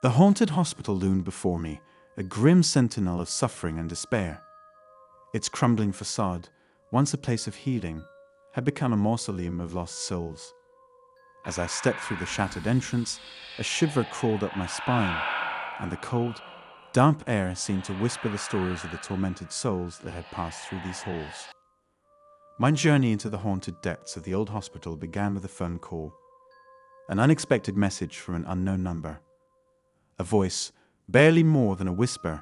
The haunted hospital loomed before me, a grim sentinel of suffering and despair. Its crumbling façade, once a place of healing, had become a mausoleum of lost souls. As I stepped through the shattered entrance, a shiver crawled up my spine, and the cold, damp air seemed to whisper the stories of the tormented souls that had passed through these halls. My journey into the haunted depths of the old hospital began with a phone call, an unexpected message from an unknown number. A voice, barely more than a whisper,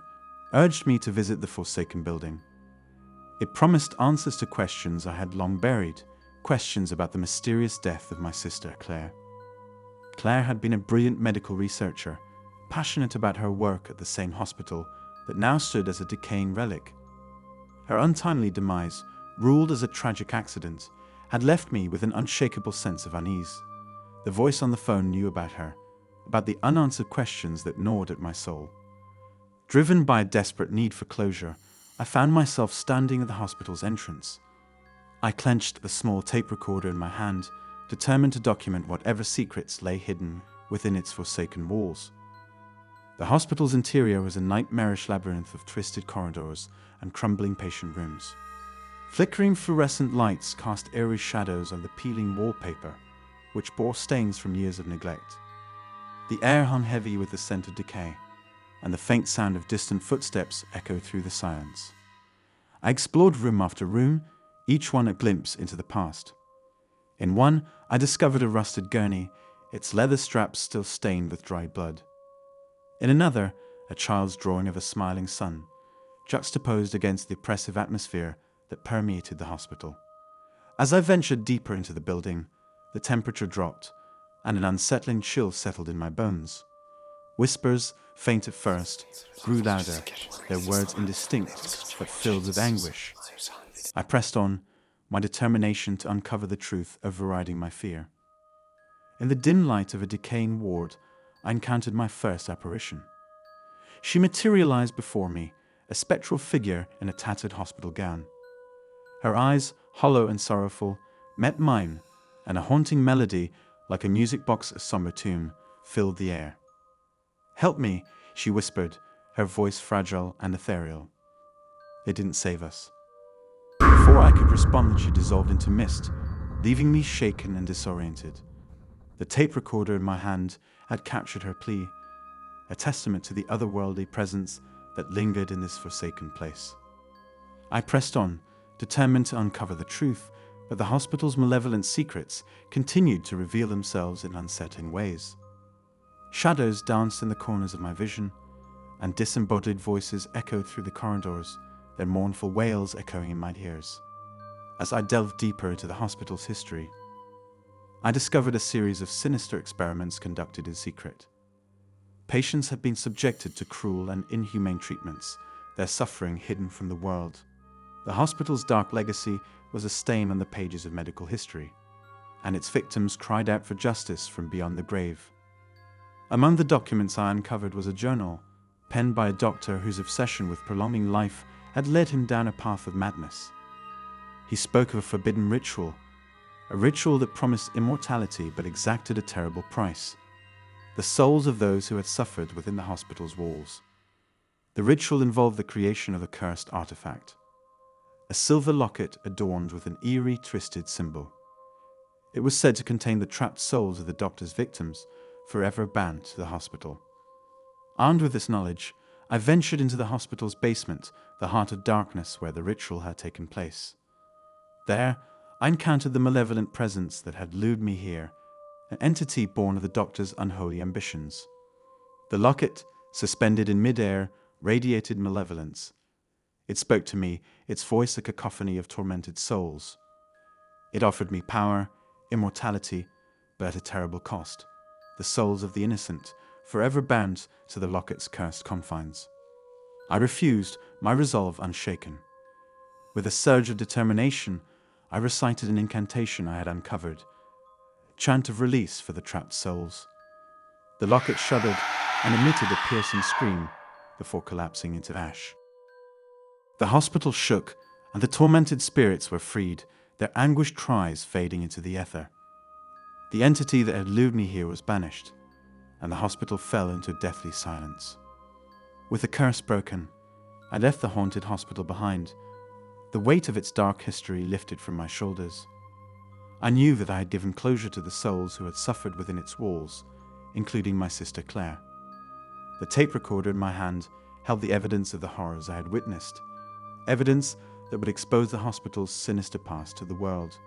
urged me to visit the forsaken building. It promised answers to questions I had long buried, questions about the mysterious death of my sister, Claire. Claire had been a brilliant medical researcher, passionate about her work at the same hospital that now stood as a decaying relic. Her untimely demise, ruled as a tragic accident, had left me with an unshakable sense of unease. The voice on the phone knew about her, about the unanswered questions that gnawed at my soul. Driven by a desperate need for closure, I found myself standing at the hospital's entrance. I clenched the small tape recorder in my hand, determined to document whatever secrets lay hidden within its forsaken walls. The hospital's interior was a nightmarish labyrinth of twisted corridors and crumbling patient rooms. Flickering fluorescent lights cast eerie shadows on the peeling wallpaper, which bore stains from years of neglect. The air hung heavy with the scent of decay, and the faint sound of distant footsteps echoed through the silence. I explored room after room, each one a glimpse into the past. In one, I discovered a rusted gurney, its leather straps still stained with dried blood. In another, a child's drawing of a smiling sun, juxtaposed against the oppressive atmosphere that permeated the hospital. As I ventured deeper into the building, the temperature dropped, and an unsettling chill settled in my bones. Whispers, faint at first, grew louder, their words indistinct but filled with anguish. I pressed on, my determination to uncover the truth overriding my fear. In the dim light of a decaying ward, I encountered my first apparition. She materialized before me, a spectral figure in a tattered hospital gown. Her eyes, hollow and sorrowful, met mine, and a haunting melody, like a music box's somber tune, filled the air. "Help me," she whispered, her voice fragile and ethereal. It didn't save us. Before I could respond, she dissolved into mist, leaving me shaken and disoriented. The tape recorder in my hand had captured her plea, a testament to the otherworldly presence that lingered in this forsaken place. I pressed on, determined to uncover the truth, but the hospital's malevolent secrets continued to reveal themselves in unsettling ways. Shadows danced in the corners of my vision, and disembodied voices echoed through the corridors, their mournful wails echoing in my ears. As I delved deeper into the hospital's history, I discovered a series of sinister experiments conducted in secret. Patients had been subjected to cruel and inhumane treatments, their suffering hidden from the world. The hospital's dark legacy was a stain on the pages of medical history, and its victims cried out for justice from beyond the grave. Among the documents I uncovered was a journal, penned by a doctor whose obsession with prolonging life had led him down a path of madness. He spoke of a forbidden ritual, a ritual that promised immortality but exacted a terrible price: the souls of those who had suffered within the hospital's walls. The ritual involved the creation of a cursed artifact, a silver locket adorned with an eerie, twisted symbol. It was said to contain the trapped souls of the doctor's victims, forever bound to the hospital. Armed with this knowledge, I ventured into the hospital's basement, the heart of darkness where the ritual had taken place. There, I encountered the malevolent presence that had lured me here, an entity born of the doctor's unholy ambitions. The locket, suspended in mid-air, radiated malevolence. It spoke to me, its voice a cacophony of tormented souls. It offered me power, immortality, but at a terrible cost: the souls of the innocent, forever bound to the locket's cursed confines. I refused, my resolve unshaken. With a surge of determination, I recited an incantation I had uncovered, a chant of release for the trapped souls. The locket shuddered and emitted a piercing scream before collapsing into ash. The hospital shook, and the tormented spirits were freed, their anguished cries fading into the ether. The entity that had lured me here was banished, and the hospital fell into deathly silence. With the curse broken, I left the haunted hospital behind. The weight of its dark history lifted from my shoulders. I knew that I had given closure to the souls who had suffered within its walls, including my sister Claire. The tape recorder in my hand held the evidence of the horrors I had witnessed, evidence that would expose the hospital's sinister past to the world.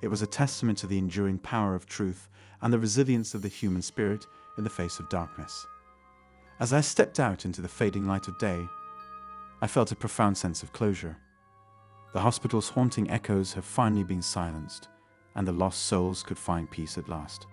It was a testament to the enduring power of truth and the resilience of the human spirit in the face of darkness. As I stepped out into the fading light of day, I felt a profound sense of closure. The hospital's haunting echoes have finally been silenced, and the lost souls could find peace at last.